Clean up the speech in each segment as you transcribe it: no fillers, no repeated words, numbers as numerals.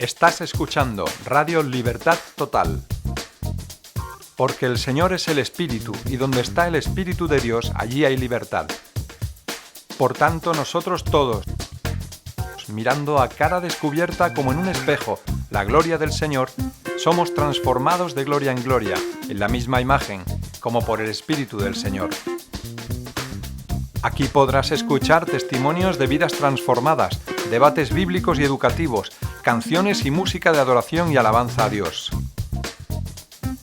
Estás escuchando Radio Libertad Total. Porque el Señor es el Espíritu, y donde está el Espíritu de Dios, allí hay libertad. Por tanto, nosotros todos, mirando a cara descubierta como en un espejo la gloria del Señor, somos transformados de gloria en gloria, en la misma imagen, como por el Espíritu del Señor. Aquí podrás escuchar testimonios de vidas transformadas, debates bíblicos y educativos, canciones y música de adoración y alabanza a Dios.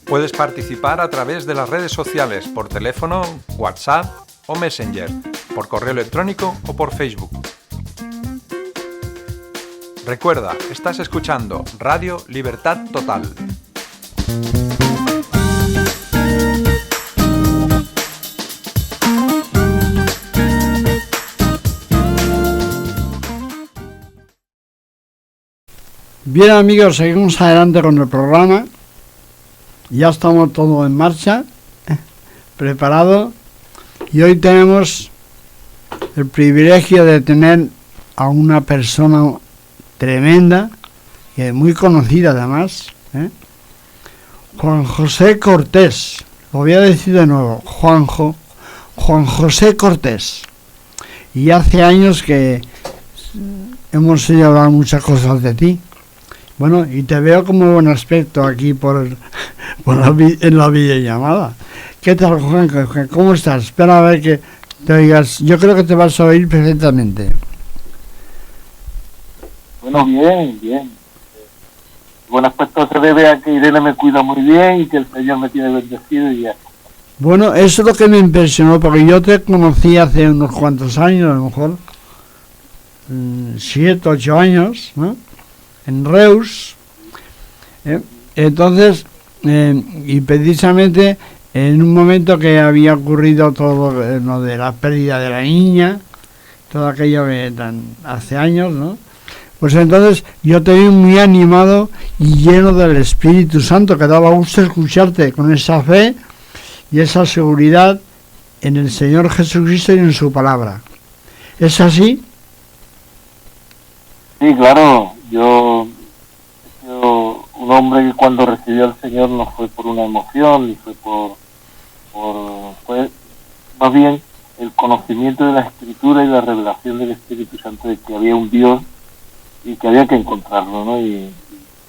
Puedes participar a través de las redes sociales, por teléfono, WhatsApp o Messenger, por correo electrónico o por Facebook. Recuerda, estás escuchando Radio Libertad Total. Bien, amigos, seguimos adelante con el programa. Ya estamos todos en marcha, preparado, y hoy tenemos el privilegio de tener a una persona tremenda, y muy conocida además, Juan José Cortés. Lo voy a decir de nuevo, Juan José Cortés. Y hace años que hemos oído hablar muchas cosas de ti. Bueno, y te veo con muy buen aspecto aquí en la videollamada. ¿Qué tal, Juan? ¿Cómo estás? Espera a ver que te oigas. Yo creo que te vas a oír perfectamente. Bueno, bien. Buen aspecto se debe a que Irene me cuida muy bien y que el Señor me tiene bendecido y ya. Bueno, eso es lo que me impresionó, porque yo te conocí hace unos cuantos años, a lo mejor 7, 8 años, ¿no? En Reus, entonces, y precisamente en un momento que había ocurrido todo lo de la pérdida de la niña, todo aquello que hace años, ¿no? Pues entonces yo te vi muy animado y lleno del Espíritu Santo, que daba gusto escucharte con esa fe y esa seguridad en el Señor Jesucristo y en su palabra. ¿Es así? Sí, claro. Yo he sido un hombre que cuando recibió al Señor no fue por una emoción, ni fue fue más bien el conocimiento de la Escritura y la revelación del Espíritu Santo de que había un Dios y que había que encontrarlo, ¿no? Y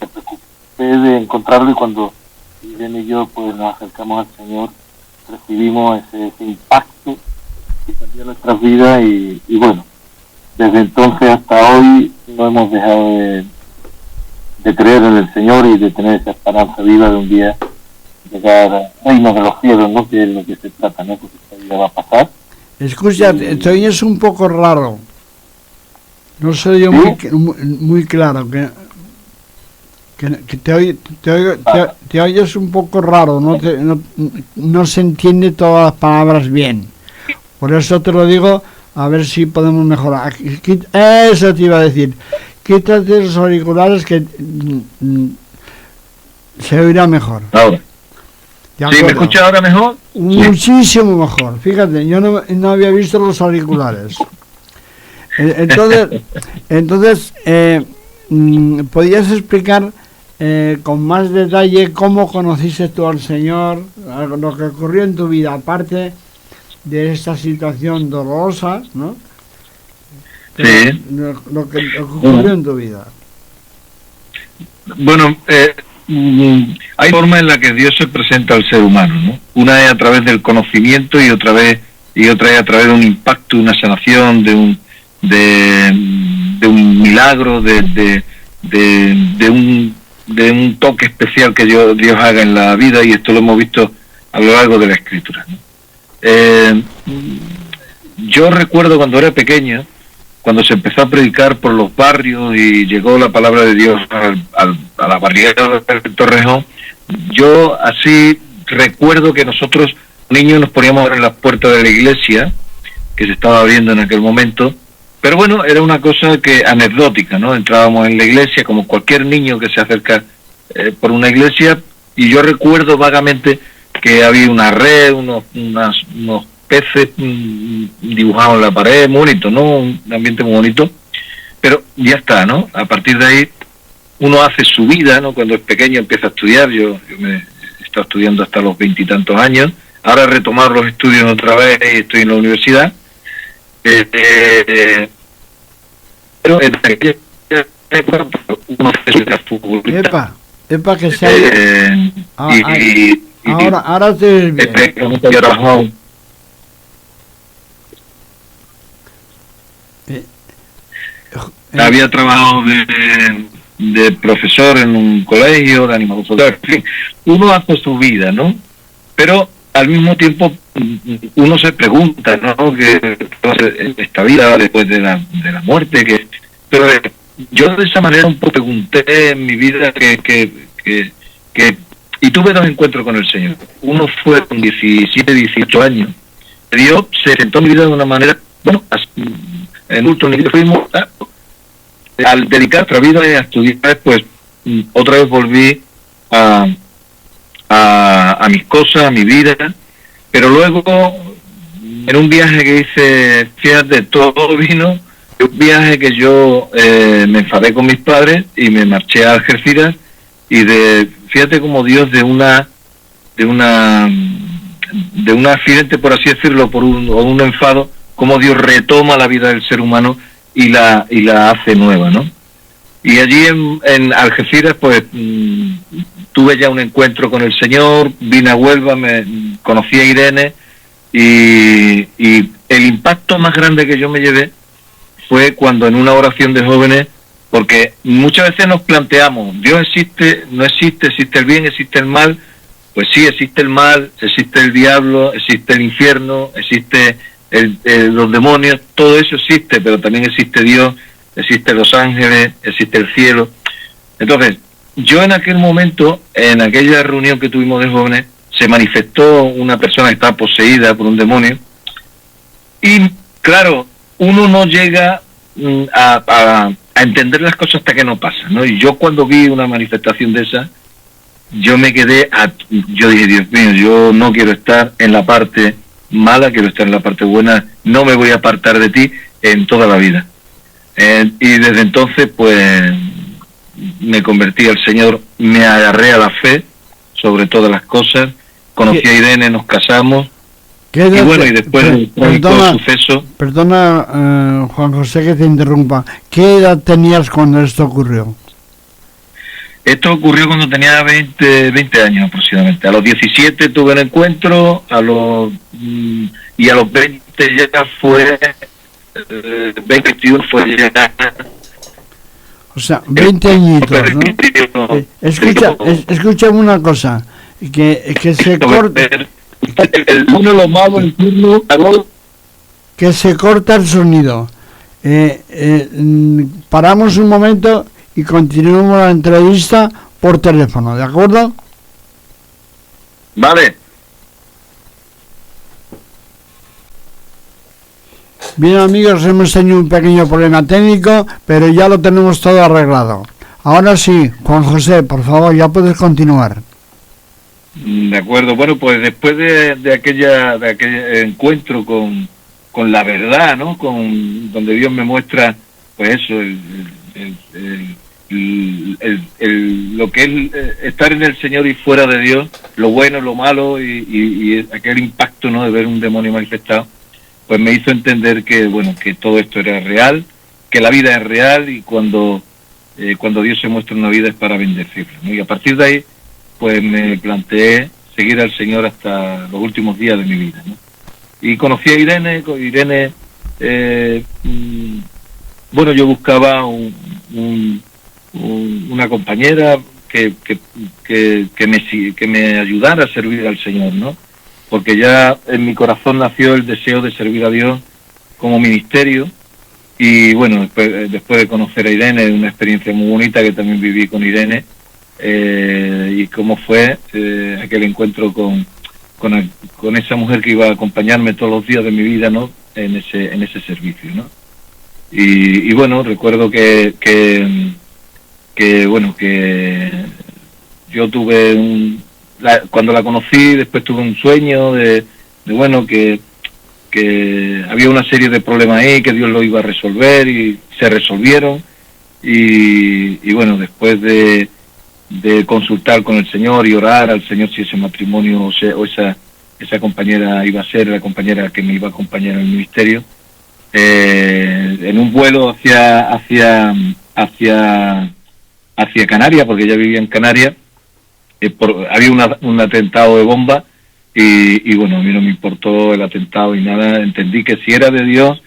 me preocupé de encontrarlo, y cuando Irene y yo pues nos acercamos al Señor, recibimos ese impacto que cambió nuestras vidas y bueno, desde entonces hasta hoy no hemos dejado de creer en el Señor y de tener esa esperanza viva de un día llegar al reino de los cielos, ¿no? Que es lo que se trata, ¿no? Porque esta vida va a pasar. Escucha, te oyes un poco raro. No soy yo muy claro. Que te oyes un poco raro. No se entiende todas las palabras bien. Por eso te lo digo, a ver si podemos mejorar. Eso te iba a decir. Quítate los auriculares que se oirá mejor. Ahora. ¿Sí, me escuchas ahora mejor? Muchísimo mejor. Fíjate, yo no había visto los auriculares. Entonces, ¿podrías explicar con más detalle cómo conociste tú al Señor, lo que ocurrió en tu vida, aparte de esta situación dolorosa, ¿no? Sí. Lo que ocurrió en tu vida. Bueno, hay formas en las que Dios se presenta al ser humano, ¿no? Una es a través del conocimiento y otra es a través de un impacto, una sanación, de un milagro, de un toque especial que Dios haga en la vida, y esto lo hemos visto a lo largo de la Escritura, ¿no? Yo recuerdo cuando era pequeño, cuando se empezó a predicar por los barrios y llegó la palabra de Dios a la barriada del Torrejón, yo así recuerdo que nosotros, niños, nos poníamos en las puertas de la iglesia, que se estaba abriendo en aquel momento, pero bueno, era una cosa anecdótica, ¿no? Entrábamos en la iglesia como cualquier niño que se acerca por una iglesia, y yo recuerdo vagamente que había una red, unos peces dibujados en la pared, muy bonito, ¿no? Un ambiente muy bonito, pero ya está, ¿no? A partir de ahí uno hace su vida, ¿no? Cuando es pequeño empieza a estudiar. Yo me he estado estudiando hasta los 20 y tantos años. Ahora he retomado los estudios otra vez y estoy en la universidad. Pero en aquella época uno hace su vida futbolista. Epa, que se ha... ahora te ves bien. Había trabajado, había trabajado de profesor en un colegio, de animador, en fin, uno hace su vida, ¿no? Pero al mismo tiempo uno se pregunta, ¿no? Que esta vida después de la muerte, pero yo de esa manera un poco pregunté en mi vida y tuve dos encuentros con el Señor. Uno fue con 17, 18 años. Dios se sentó en mi vida de una manera, bueno, en último nivel fuimos al dedicar nuestra vida a estudiar, pues otra vez volví a mis cosas, a mi vida, pero luego en un viaje que hice, fíjate, todo vino, un viaje que yo me enfadé con mis padres y me marché a Algeciras, y fíjate como Dios de un accidente, por así decirlo, o un enfado, como Dios retoma la vida del ser humano y la hace nueva, ¿no? Y allí en Algeciras, pues tuve ya un encuentro con el Señor, vine a Huelva, conocí a Irene, y el impacto más grande que yo me llevé fue cuando en una oración de jóvenes, porque muchas veces nos planteamos, Dios existe, no existe, existe el bien, existe el mal. Pues sí, existe el mal, existe el diablo, existe el infierno, existe los demonios, todo eso existe, pero también existe Dios, existen los ángeles, existe el cielo. Entonces, yo en aquel momento, en aquella reunión que tuvimos de jóvenes, se manifestó una persona que estaba poseída por un demonio, y claro, uno no llega a entender las cosas hasta que no pasa, ¿no? Y yo cuando vi una manifestación de esa, yo me quedé, yo dije, Dios mío, yo no quiero estar en la parte mala, quiero estar en la parte buena, no me voy a apartar de ti en toda la vida. Y desde entonces, pues, me convertí al Señor, me agarré a la fe sobre todas las cosas, conocí a Irene, nos casamos, y bueno, y después del suceso... Perdona, Juan José, que te interrumpa. ¿Qué edad tenías cuando esto ocurrió? Esto ocurrió cuando tenía 20 años aproximadamente. A los 17 tuve el encuentro, y a los 20 ya fue... 21 fue ya... O sea, 20 añitos, ¿no? Escucha una cosa, que se corta... Uno lo malo, el turno... Que se corta el sonido. Paramos un momento y continuamos la entrevista por teléfono, ¿de acuerdo? Vale. Bien, amigos, hemos tenido un pequeño problema técnico, pero ya lo tenemos todo arreglado. Ahora sí, Juan José, por favor, ya puedes continuar. De acuerdo. Bueno, pues después de aquel encuentro con la verdad, ¿no? Donde Dios me muestra, pues eso, lo que es estar en el Señor y fuera de Dios, lo bueno, lo malo, y aquel impacto, ¿no? De ver un demonio manifestado, pues me hizo entender que, bueno, que todo esto era real, que la vida es real, y cuando Dios se muestra una vida es para bendecirla, ¿no? Y a partir de ahí, pues me planteé seguir al Señor hasta los últimos días de mi vida, ¿no? Y conocí a Irene. Bueno, yo buscaba una compañera que me ayudara a servir al Señor, ¿no? Porque ya en mi corazón nació el deseo de servir a Dios como ministerio. Y bueno, después de conocer a Irene, una experiencia muy bonita que también viví con Irene, y cómo fue aquel encuentro con esa mujer que iba a acompañarme todos los días de mi vida, ¿no? En ese servicio, ¿no? Y bueno, recuerdo que yo tuve cuando la conocí, después tuve un sueño de bueno, que había una serie de problemas ahí, que Dios lo iba a resolver, y se resolvieron, y bueno, después de consultar con el Señor y orar al Señor si ese matrimonio o esa compañera iba a ser la compañera que me iba a acompañar en el ministerio, en un vuelo hacia Canarias, porque ella vivía en Canarias, había un atentado de bomba y bueno, a mí no me importó el atentado y nada, entendí que si era de Dios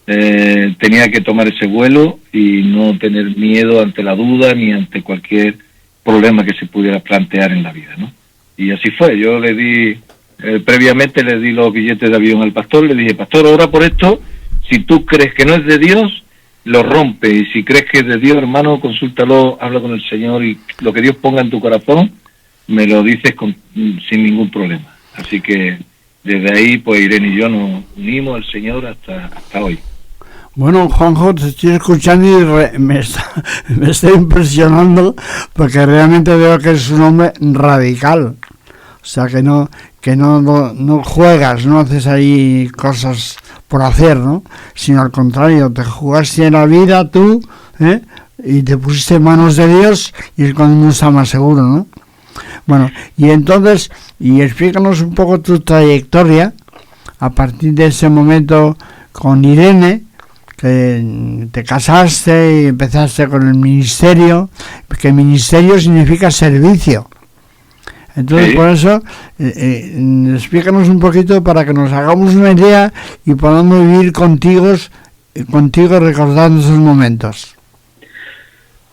tenía que tomar ese vuelo y no tener miedo ante la duda ni ante cualquier problema que se pudiera plantear en la vida, ¿no? Y así fue. Yo le di previamente le di los billetes de avión al pastor, le dije: pastor, ora por esto, si tú crees que no es de Dios, lo rompe, y si crees que es de Dios, hermano, consúltalo, habla con el Señor, y lo que Dios ponga en tu corazón me lo dices sin ningún problema. Así que desde ahí, pues Irene y yo nos unimos al Señor hasta hoy. Bueno, Juanjo, te estoy escuchando y me está impresionando, porque realmente veo que es un hombre radical. O sea, que no juegas, no haces ahí cosas por hacer, ¿no? Sino al contrario, te jugaste en la vida tú, y te pusiste en manos de Dios, y es cuando uno está más seguro, ¿no? Bueno, y entonces, explícanos un poco tu trayectoria a partir de ese momento con Irene, que te casaste y empezaste con el ministerio, porque ministerio significa servicio. Entonces, sí. Por eso, explícanos un poquito para que nos hagamos una idea y podamos vivir contigo recordando esos momentos.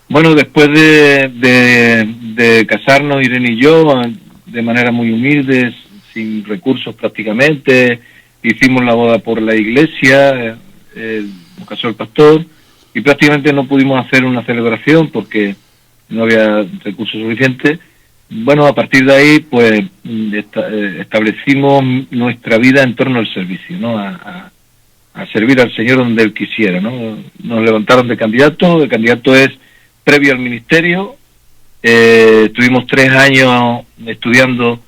Bueno, después de casarnos, Irene y yo, de manera muy humilde, sin recursos prácticamente, hicimos la boda por la iglesia, nos casó el pastor, y prácticamente no pudimos hacer una celebración porque no había recursos suficientes. Bueno, a partir de ahí, pues, establecimos nuestra vida en torno al servicio, ¿no? A servir al Señor donde Él quisiera, ¿no? Nos levantaron de candidato. El candidato es previo al ministerio. Estuvimos 3 años estudiando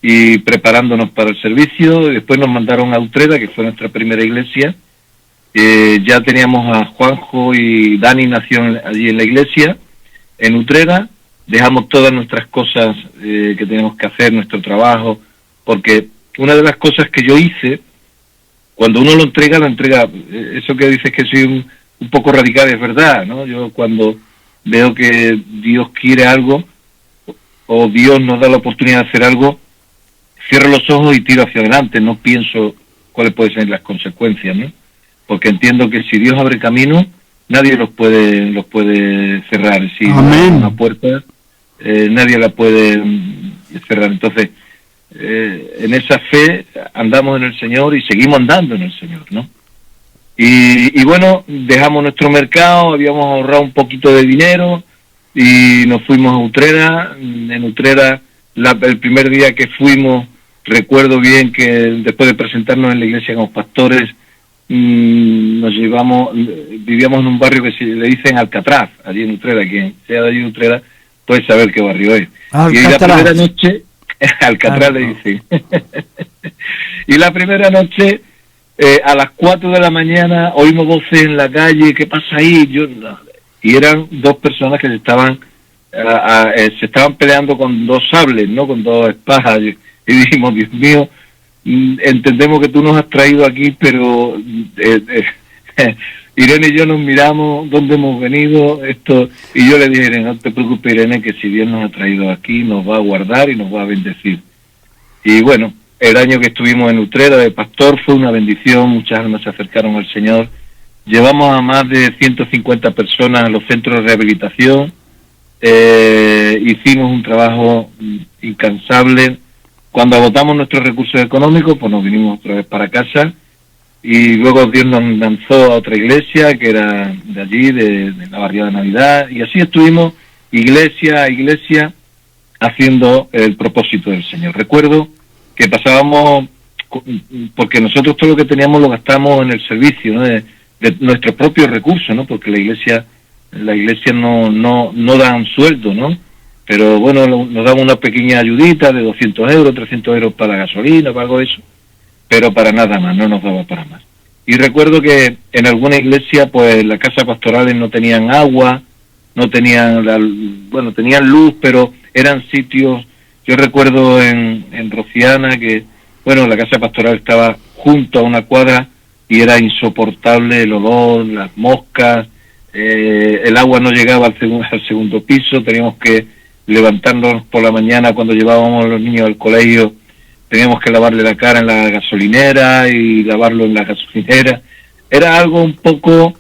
y preparándonos para el servicio. Después nos mandaron a Utrera, que fue nuestra primera iglesia. Ya teníamos a Juanjo, y Dani nació allí en la iglesia, en Utrera. Dejamos todas nuestras cosas que teníamos que hacer, nuestro trabajo, porque una de las cosas que yo hice, cuando uno lo entrega, eso que dices que soy un poco radical, es verdad, ¿no? Yo cuando veo que Dios quiere algo, o Dios nos da la oportunidad de hacer algo, cierro los ojos y tiro hacia adelante, no pienso cuáles pueden ser las consecuencias, ¿no? Porque entiendo que si Dios abre camino, nadie los puede cerrar. Si abre una puerta, nadie la puede cerrar. Entonces, en esa fe andamos en el Señor y seguimos andando en el Señor, ¿no? Y bueno, dejamos nuestro mercado, habíamos ahorrado un poquito de dinero y nos fuimos a Utrera. En Utrera, el primer día que fuimos, recuerdo bien que después de presentarnos en la iglesia como pastores, vivíamos en un barrio que se le dicen Alcatraz, allí en Utrera. Quien sea de allí en Utrera puede saber qué barrio es. Y la primera noche, Alcatraz le dicen. Y la primera noche, a las 4 de la mañana, oímos voces en la calle: ¿qué pasa ahí? Y eran 2 personas que se estaban peleando con 2 sables, ¿no? Con 2 espadas. Y dijimos: Dios mío, entendemos que tú nos has traído aquí, pero Irene y yo nos miramos dónde hemos venido, y yo le dije: Irene, no te preocupes, Irene, que si Dios nos ha traído aquí, nos va a guardar y nos va a bendecir. Y bueno, el año que estuvimos en Utrera de pastor fue una bendición, muchas almas se acercaron al Señor. Llevamos a más de 150 personas a los centros de rehabilitación. Hicimos un trabajo incansable. Cuando agotamos nuestros recursos económicos, pues nos vinimos otra vez para casa, y luego Dios nos lanzó a otra iglesia que era de allí, de la barriada de Navidad, y así estuvimos iglesia a iglesia haciendo el propósito del Señor. Recuerdo que pasábamos, porque nosotros todo lo que teníamos lo gastamos en el servicio, ¿no? de nuestros propios recursos, ¿no? Porque la iglesia no dan sueldo, ¿no? Pero bueno, nos daban una pequeña ayudita de 200 euros, 300 euros para la gasolina, para algo de eso, pero para nada más, no nos daba para más. Y recuerdo que en alguna iglesia, pues las casas pastorales no tenían agua, no tenían, tenían luz, pero eran sitios, yo recuerdo en Rociana que, la casa pastoral estaba junto a una cuadra y era insoportable el olor, las moscas, el agua no llegaba al segundo piso, teníamos que levantarnos por la mañana cuando llevábamos a los niños al colegio, teníamos que lavarle la cara en la gasolinera y lavarlo en la gasolinera. Era algo un poco,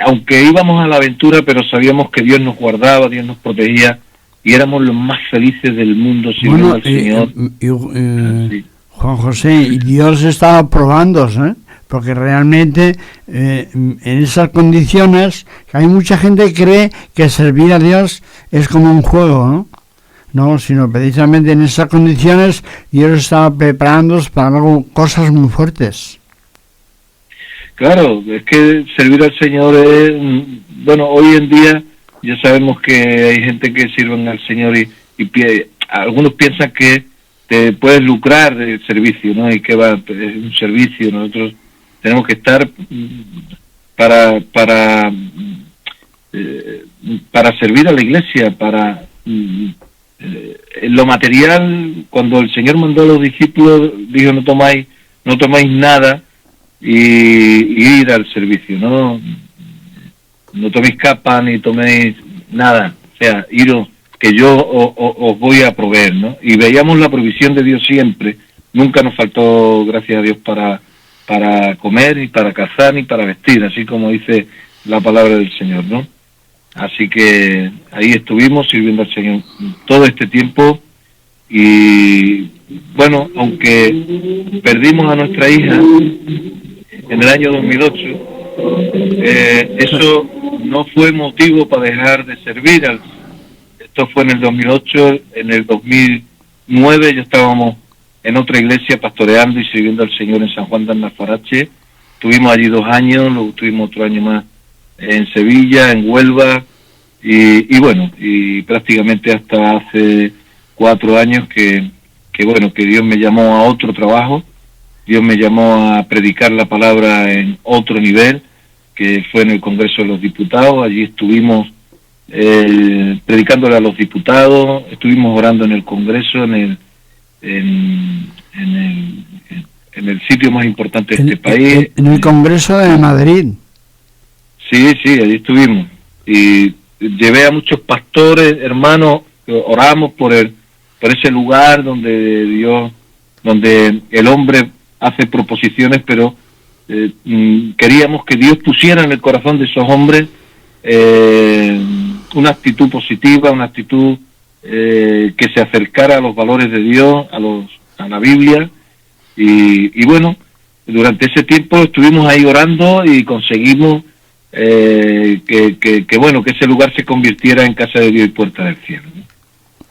aunque íbamos a la aventura, pero sabíamos que Dios nos guardaba, Dios nos protegía, y éramos los más felices del mundo sirviendo al Señor. Sí. Juan José, y Dios estaba probando, porque realmente en esas condiciones hay mucha gente que cree que servir a Dios es como un juego, ¿no? No, sino precisamente en esas condiciones Dios estaba preparándonos para cosas muy fuertes. Claro, es que servir al Señor es, hoy en día ya sabemos que hay gente que sirven al Señor y algunos piensan que te puedes lucrar del servicio, ¿no? Y que es un servicio, nosotros tenemos que estar para servir a la iglesia, para lo material. Cuando el Señor mandó a los discípulos, dijo no tomáis nada y ir al servicio, no toméis capa ni toméis nada, o sea, iros que yo os voy a proveer, ¿no? Y veíamos la provisión de Dios siempre, nunca nos faltó, gracias a Dios, para comer, ni para cazar, ni para vestir, así como dice la palabra del Señor, ¿no? Así que ahí estuvimos sirviendo al Señor todo este tiempo y, aunque perdimos a nuestra hija en el año 2008, eso no fue motivo para dejar de servir al Señor. Esto fue en el 2008, en el 2009 ya estábamos en otra iglesia pastoreando y sirviendo al Señor en San Juan de Alfarache. Estuvimos allí 2 años, luego estuvimos otro año más en Sevilla, en Huelva, y prácticamente hasta hace 4 años que Dios me llamó a otro trabajo. Dios me llamó a predicar la palabra en otro nivel, que fue en el Congreso de los Diputados. Allí estuvimos predicándole a los diputados, estuvimos orando en el Congreso, en el sitio más importante de este país. En el Congreso de Madrid. Sí, allí estuvimos. Y llevé a muchos pastores, hermanos, oramos por ese lugar donde el hombre hace proposiciones, pero queríamos que Dios pusiera en el corazón de esos hombres una actitud positiva, una actitud que se acercara a los valores de Dios, a la Biblia, y durante ese tiempo estuvimos ahí orando y conseguimos que ese lugar se convirtiera en casa de Dios y puerta del cielo, ¿no?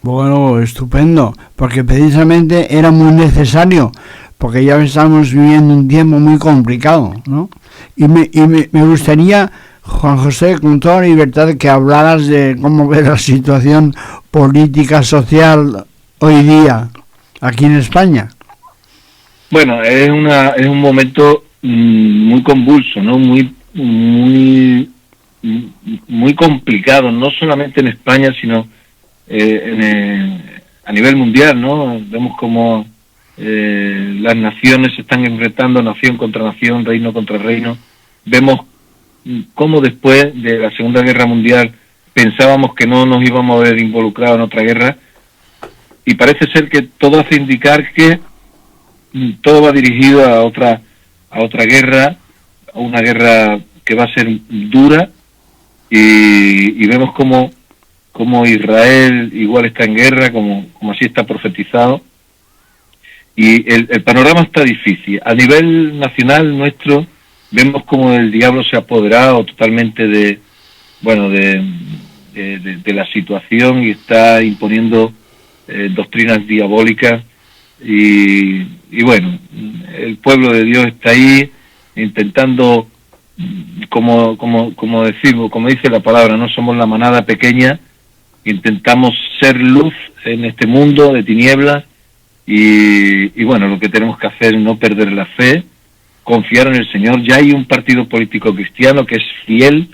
Bueno, estupendo, porque precisamente era muy necesario, porque ya estamos viviendo un tiempo muy complicado, ¿no? Y me gustaría, Juan José, con toda libertad, que hablaras de cómo ves la situación política, social hoy día aquí en España. Bueno, es un momento muy convulso, ¿no? Muy complicado, no solamente en España, sino a nivel mundial, ¿no? Vemos como las naciones se están enfrentando, nación contra nación, reino contra reino. Vemos cómo después de la Segunda Guerra Mundial pensábamos que no nos íbamos a ver involucrados en otra guerra, y parece ser que todo hace indicar que todo va dirigido a otra guerra, a una guerra que va a ser dura, y vemos como Israel igual está en guerra, como así está profetizado, y el panorama está difícil. A nivel nacional nuestro vemos como el diablo se ha apoderado totalmente de la situación y está imponiendo doctrinas diabólicas, y el pueblo de Dios está ahí intentando, como decimos, como dice la palabra, no somos la manada pequeña, intentamos ser luz en este mundo de tinieblas, y lo que tenemos que hacer es no perder la fe, confiar en el Señor. Ya hay un partido político cristiano que es fiel,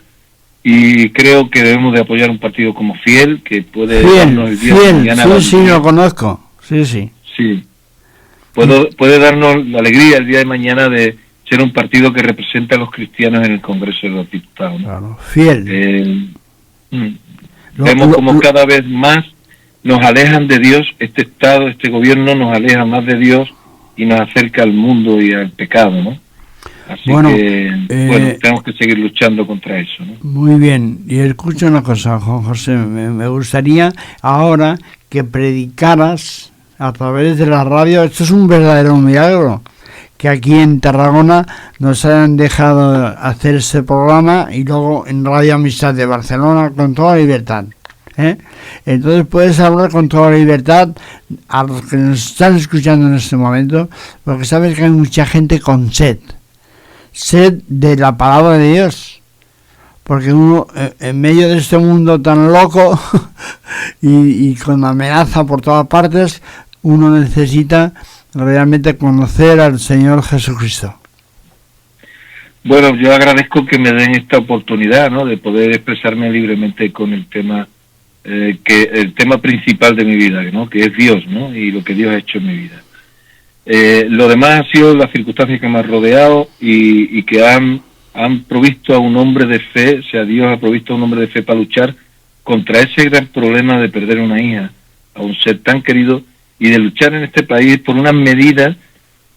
y creo que debemos de apoyar un partido como Fiel, que puede darnos el día de mañana. Sí, lo conozco. Sí. Sí. Puede darnos la alegría el día de mañana de ser un partido que representa a los cristianos en el Congreso de los Diputados, ¿no? Claro, Fiel. Vemos como cada vez más nos alejan de Dios, este Estado, este gobierno nos aleja más de Dios y nos acerca al mundo y al pecado, ¿no? Así que, tenemos que seguir luchando contra eso, ¿no? Muy bien, y escucha una cosa, Juan José, me gustaría ahora que predicaras a través de la radio. Esto es un verdadero milagro, que aquí en Tarragona nos hayan dejado hacer este programa y luego en Radio Amistad de Barcelona con toda libertad. Entonces puedes hablar con toda libertad a los que nos están escuchando en este momento, porque sabes que hay mucha gente con sed de la palabra de Dios, porque uno en medio de este mundo tan loco y con amenaza por todas partes, uno necesita realmente conocer al Señor Jesucristo. Bueno, yo agradezco que me den esta oportunidad, ¿no?, de poder expresarme libremente con el tema el tema principal de mi vida, ¿no?, que es Dios, ¿no?, y lo que Dios ha hecho en mi vida. Lo demás ha sido las circunstancias que me han rodeado y que han provisto a un hombre de fe, o sea, Dios ha provisto a un hombre de fe para luchar contra ese gran problema de perder una hija, a un ser tan querido, y de luchar en este país por unas medidas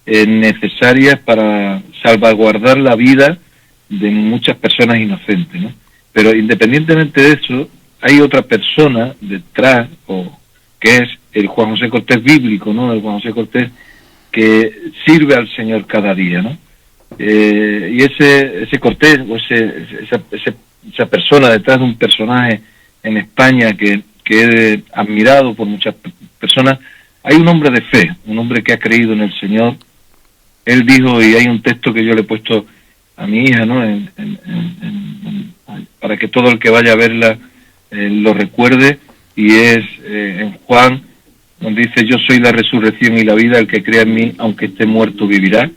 necesarias para salvaguardar la vida de muchas personas inocentes, ¿no? Pero independientemente de eso, hay otra persona detrás, que es el Juan José Cortés bíblico, ¿no?, el Juan José Cortés que sirve al Señor cada día, ¿no? Y ese Cortés, o esa persona detrás de un personaje en España que es admirado por muchas personas, hay un hombre de fe, un hombre que ha creído en el Señor. Él dijo, y hay un texto que yo le he puesto a mi hija, ¿no?, para que todo el que vaya a verla lo recuerde, y es en Juan, donde dice: yo soy la resurrección y la vida, el que crea en mí, aunque esté muerto, vivirá.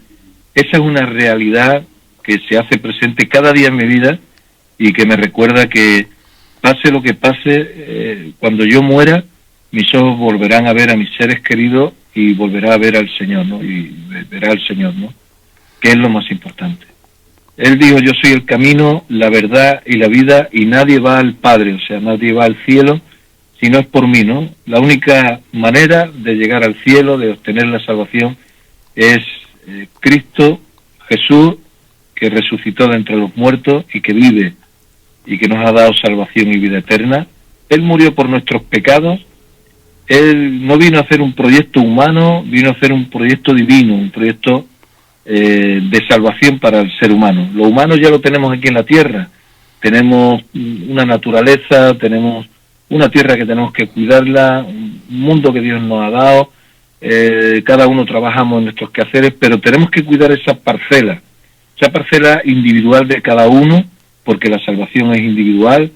Esa es una realidad que se hace presente cada día en mi vida y que me recuerda que pase lo que pase, cuando yo muera, mis ojos volverán a ver a mis seres queridos y volverá a ver al Señor, ¿no?, y verá al Señor, ¿no?, que es lo más importante. Él dijo: yo soy el camino, la verdad y la vida, y nadie va al Padre, o sea, nadie va al cielo si no es por mí, ¿no? La única manera de llegar al cielo, de obtener la salvación, es Cristo Jesús, que resucitó de entre los muertos y que vive y que nos ha dado salvación y vida eterna. Él murió por nuestros pecados. Él no vino a hacer un proyecto humano, vino a hacer un proyecto divino, un proyecto de salvación para el ser humano. Lo humano ya lo tenemos aquí en la tierra. Tenemos una naturaleza, tenemos una tierra que tenemos que cuidarla, un mundo que Dios nos ha dado, cada uno trabajamos en nuestros quehaceres, pero tenemos que cuidar esa parcela individual de cada uno, porque la salvación es individual,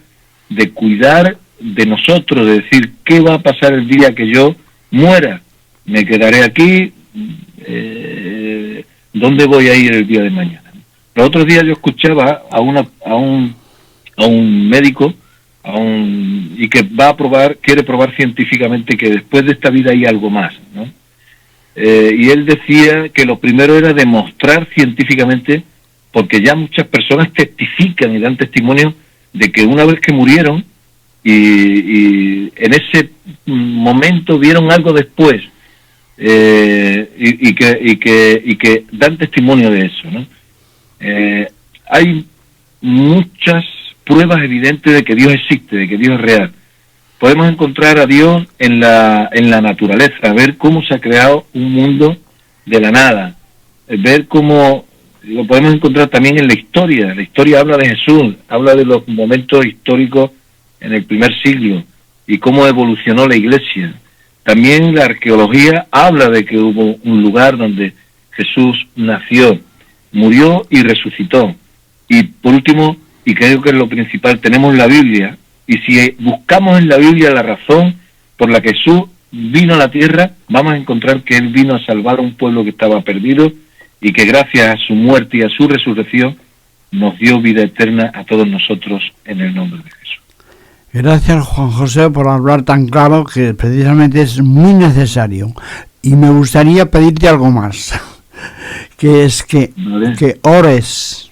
de cuidar de nosotros, de decir: ¿qué va a pasar el día que yo muera? ¿Me quedaré aquí? ¿Dónde voy a ir el día de mañana? Los otros días yo escuchaba a un médico, y que quiere probar científicamente que después de esta vida hay algo más, ¿no? Y él decía que lo primero era demostrar científicamente, porque ya muchas personas testifican y dan testimonio de que una vez que murieron y en ese momento vieron algo después, y que dan testimonio de eso, ¿no? Hay muchas pruebas evidentes de que Dios existe, de que Dios es real. Podemos encontrar a Dios en la naturaleza, ver cómo se ha creado un mundo de la nada, ver cómo lo podemos encontrar también en la historia. La historia habla de Jesús, habla de los momentos históricos en el primer siglo y cómo evolucionó la Iglesia. También la arqueología habla de que hubo un lugar donde Jesús nació, murió y resucitó. Y por último, y creo que es lo principal, tenemos la Biblia, y si buscamos en la Biblia la razón por la que Jesús vino a la tierra, vamos a encontrar que Él vino a salvar a un pueblo que estaba perdido, y que gracias a su muerte y a su resurrección nos dio vida eterna a todos nosotros en el nombre de Jesús. Gracias, Juan José, por hablar tan claro, que precisamente es muy necesario. Y me gustaría pedirte algo más, que es ¿Vale? que ores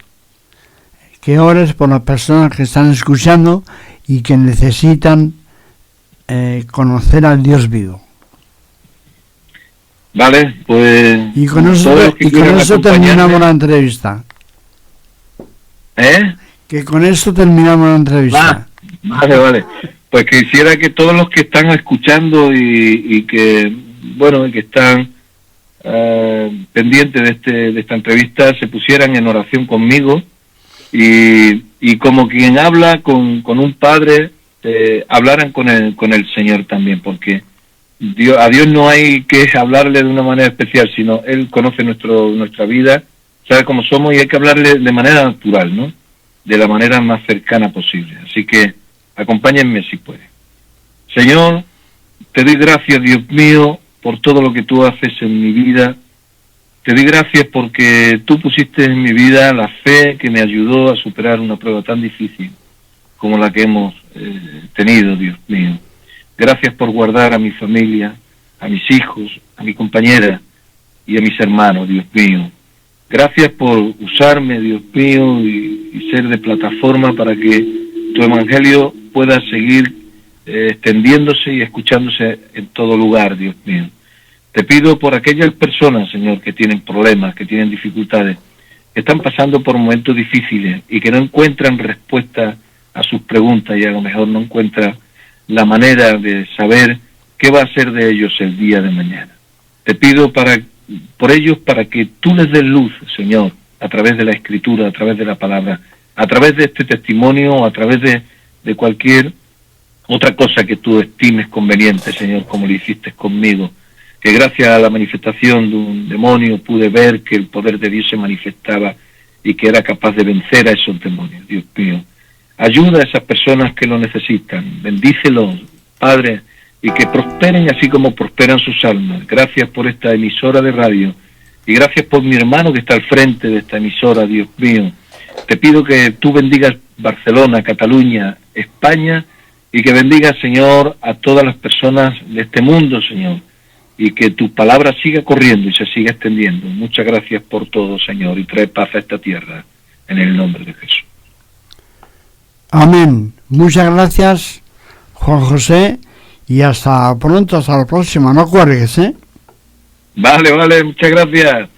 por las personas que están escuchando y que necesitan conocer al Dios vivo. Vale, pues... Y con eso terminamos la entrevista. Que con eso terminamos la entrevista. Vale. Pues quisiera que todos los que están escuchando y que, bueno, y que están pendientes de esta entrevista se pusieran en oración conmigo y como quien habla con un padre, hablaran con el Señor también, porque a Dios no hay que hablarle de una manera especial, sino Él conoce nuestra vida, sabe cómo somos y hay que hablarle de manera natural, ¿no? De la manera más cercana posible. Así que acompáñenme si pueden. Señor, te doy gracias, Dios mío, por todo lo que tú haces en mi vida. Te doy gracias porque tú pusiste en mi vida la fe que me ayudó a superar una prueba tan difícil como la que hemos tenido, Dios mío. Gracias por guardar a mi familia, a mis hijos, a mi compañera y a mis hermanos, Dios mío. Gracias por usarme, Dios mío, y ser de plataforma para que tu evangelio pueda seguir extendiéndose y escuchándose en todo lugar, Dios mío. Te pido por aquellas personas, Señor, que tienen problemas, que tienen dificultades, que están pasando por momentos difíciles y que no encuentran respuesta a sus preguntas y a lo mejor no encuentran la manera de saber qué va a ser de ellos el día de mañana. Te pido por ellos para que tú les des luz, Señor, a través de la Escritura, a través de la palabra, a través de este testimonio, a través de cualquier otra cosa que tú estimes conveniente, Señor, como lo hiciste conmigo, que gracias a la manifestación de un demonio pude ver que el poder de Dios se manifestaba y que era capaz de vencer a esos demonios, Dios mío. Ayuda a esas personas que lo necesitan, bendícelos, Padre, y que prosperen así como prosperan sus almas. Gracias por esta emisora de radio y gracias por mi hermano que está al frente de esta emisora, Dios mío. Te pido que tú bendigas Barcelona, Cataluña, España y que bendigas, Señor, a todas las personas de este mundo, Señor, y que tu palabra siga corriendo y se siga extendiendo. Muchas gracias por todo, Señor, y trae paz a esta tierra en el nombre de Jesús. Amén. Muchas gracias, Juan José, y hasta pronto, hasta la próxima. No cuelgues, ¿eh? Vale, muchas gracias.